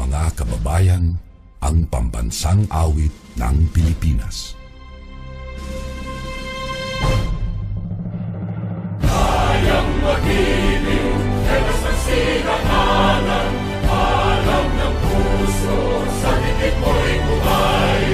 mga kababayan, ang pambansang awit ng Pilipinas. Kayang magiliw, elas ng sinangalan, alam ng puso, sa dikit mo'y buhay.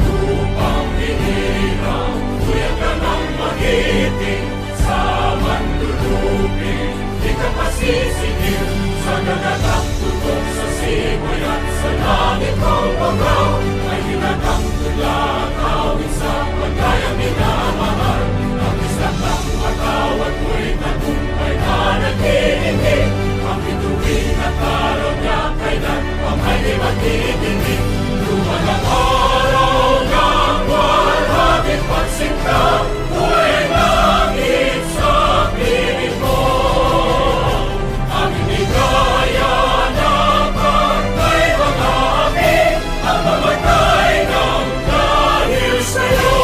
Lupang hinirang, kuya ka ng magiting, sa manlulupin, di ka pasisingil, sa nagatang tutok sa simoy at sa langit mong bangaw, ay hinatang tula, tawid sa pagkayang minamahal, ang isang ng matawad mo'y tagumpay na nag-iingin, ang bituin at araw niya kailan pang ay di magtitingin. Luman ang araw ng walhagin pagsinta, buhay langit sa piling mo. Ang inigaya na pagkay mga aking, ang mamatay ng dahil sa'yo.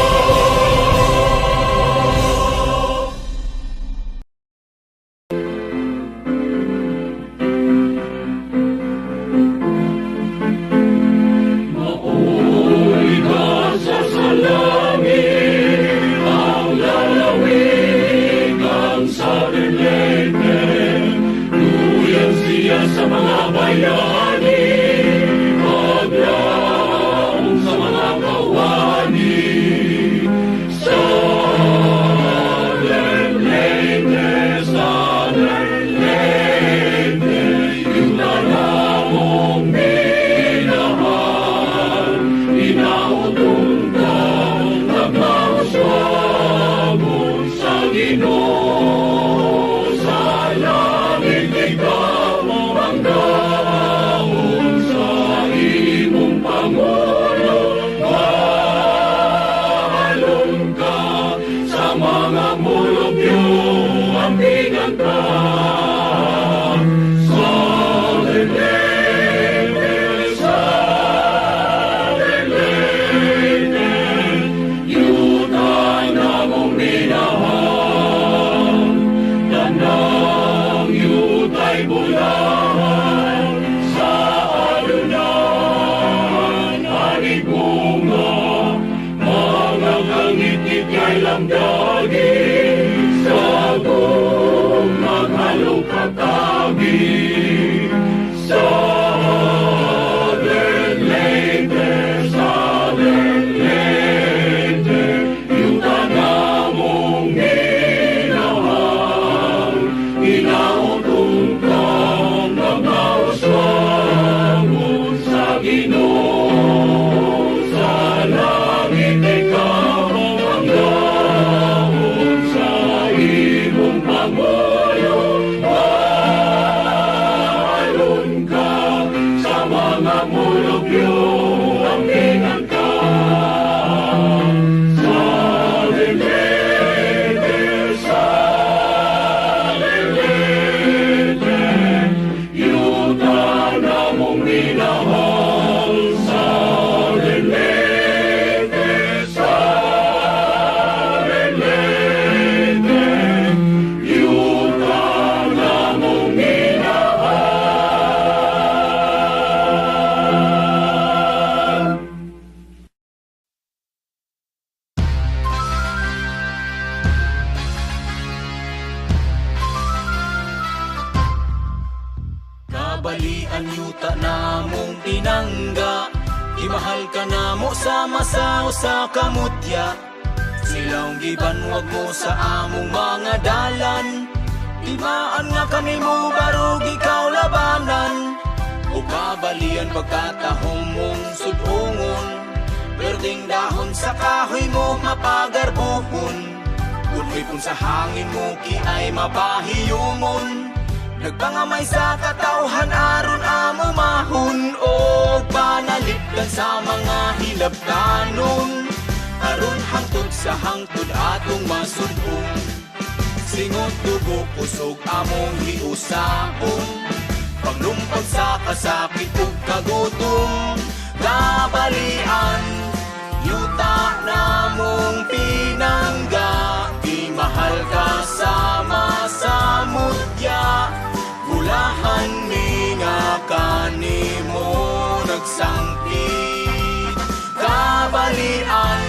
Maoy nasa sa langit, ang lalawig ang sarilete. Luyan siya sa mga bayani, maglaong sa mga kawani. Sa lerlete, yung lalamong minahal, inautong kang nagmamswamon sa Ginoo. Sa langit ikaw ang daon sa imong Pangulo. Mahalon ka sa mga mulubyo, ambingan ka. Sa lerlete, yuta na mong minahal, tanang yuta'y bulahan, sa alunan ay bunga, mga kangit-ngit kay lamdagin, sa gong maghalong katagi. Sa lerlete, yuta na mong minahal, inautong kang nagmamswamon sa Ginoo. Sa langit ikaw ang daon sa imong Pangulo. Mahalon ka sa mga mulubyo, ambingan ka. Sa lerlete, yuta na mong minahal. Sa lerlete, yuta na mong minahal. Kabalian yuta na mong tinangga, imahal ka na mo sa masaw sa kamutya. Silaong gibanwag mo sa among mga dalan, timaan nga kami mo barug ikaw labanan. O kabalian pagkatahong mong sudungon, berdeng dahon sa kahoy mo mapagarbuhon. Unoy pun sa hangin mo ki ay mapahiyumon, nagpangamay sa katawhan aron amo mahon. O panalipdan sa mga hilabtanon, aron hangtod sa hangtod atong masudong. Singot dugo kusog among hiusahon, paglumpag sa kasakit ug kagutom. Kabalian yuta na mong pinangga, di mahal ka sama sa mutya, gulahan mi nga kanimo. sangkit. Kabalian,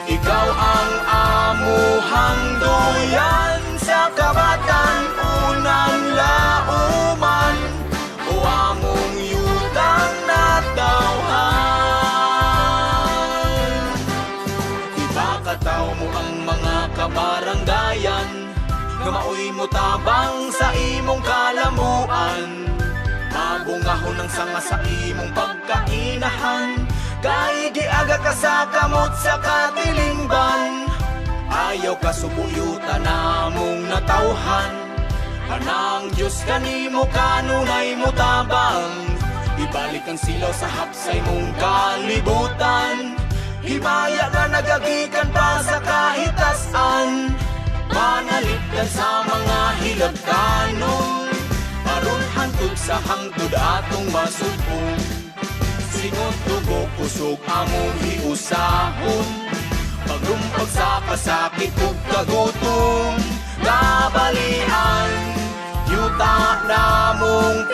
ikaw ang amuhang duyan sa kabatan unang lauman o among yutang natawhan. Ibakataw mo ang mga kabaranggayan nga maoy mo tabang sa imong kalamuan. Mabungahon ang sanga sa imong pagkainahan, kay di aga ka sa kamot sa katilingban. Ayaw ka subuyutan namong natawhan, anang Diyos kanimo kanunay mo tabang. Ibalik ang silaw sa hapsay mong kalibutan, himaya nga nagagikan pa sa kahitasan. Panaligdan sa mga hilagkanon, aron hantod sa hangtod atong masugpong. Singot dugo kusog among hiusahon, pagrumpag sa kasakit ug kagutom. Kabalian, yuta namong